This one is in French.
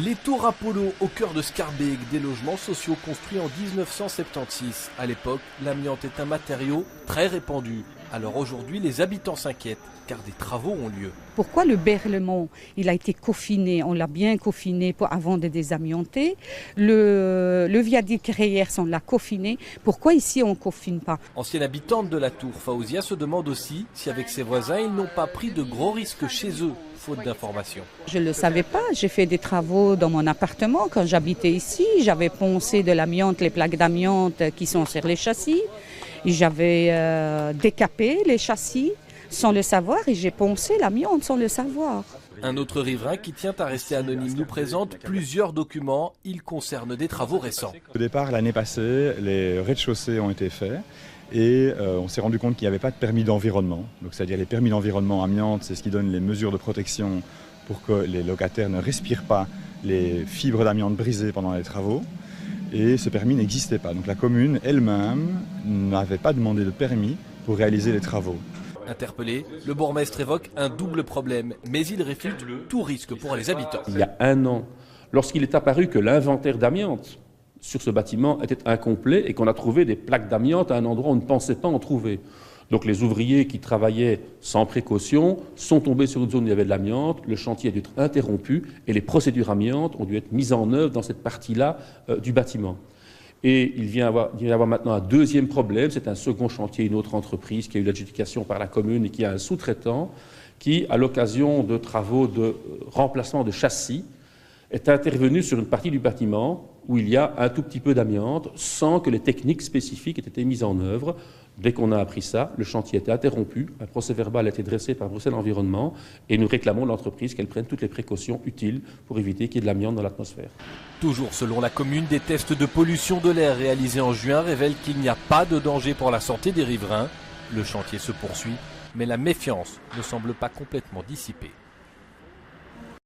Les tours Apollo au cœur de Schaerbeek, des logements sociaux construits en 1976. À l'époque, l'amiante est un matériau très répandu. Alors aujourd'hui, les habitants s'inquiètent car des travaux ont lieu. Pourquoi le Berlaymont, il a été coffiné, on l'a bien coffiné avant de désamianter. Le viaduc Reyers, on l'a coffiné. Pourquoi ici on ne coffine pas? Ancienne habitante de la tour, Faouzia se demande aussi si avec ses voisins, ils n'ont pas pris de gros risques chez eux, faute d'informations. Je ne le savais pas, j'ai fait des travaux dans mon appartement quand j'habitais ici. J'avais poncé de l'amiante, les plaques d'amiante qui sont sur les châssis. J'avais décapé les châssis sans le savoir et j'ai poncé l'amiante sans le savoir. Un autre riverain qui tient à rester anonyme nous présente plusieurs documents. Ils concernent des travaux récents. Au départ, l'année passée, les rez-de-chaussée ont été faits et on s'est rendu compte qu'il n'y avait pas de permis d'environnement. Donc, c'est-à-dire les permis d'environnement amiante, c'est ce qui donne les mesures de protection pour que les locataires ne respirent pas les fibres d'amiante brisées pendant les travaux. Et ce permis n'existait pas. Donc la commune elle-même n'avait pas demandé de permis pour réaliser les travaux. Interpellé, le bourgmestre évoque un double problème, mais il réfute tout risque pour les habitants. Il y a un an, lorsqu'il est apparu que l'inventaire d'amiante sur ce bâtiment était incomplet et qu'on a trouvé des plaques d'amiante à un endroit où on ne pensait pas en trouver. Donc les ouvriers qui travaillaient sans précaution sont tombés sur une zone où il y avait de l'amiante, le chantier a dû être interrompu et les procédures amiantes ont dû être mises en œuvre dans cette partie-là du bâtiment. Et il vient y avoir maintenant un deuxième problème, c'est un second chantier, une autre entreprise qui a eu l'adjudication par la commune et qui a un sous-traitant qui, à l'occasion de travaux de remplacement de châssis, est intervenu sur une partie du bâtiment où il y a un tout petit peu d'amiante sans que les techniques spécifiques aient été mises en œuvre. Dès qu'on a appris ça, le chantier a été interrompu, un procès-verbal a été dressé par Bruxelles Environnement et nous réclamons de l'entreprise qu'elle prenne toutes les précautions utiles pour éviter qu'il y ait de l'amiante dans l'atmosphère. Toujours selon la commune, des tests de pollution de l'air réalisés en juin révèlent qu'il n'y a pas de danger pour la santé des riverains. Le chantier se poursuit, mais la méfiance ne semble pas complètement dissipée.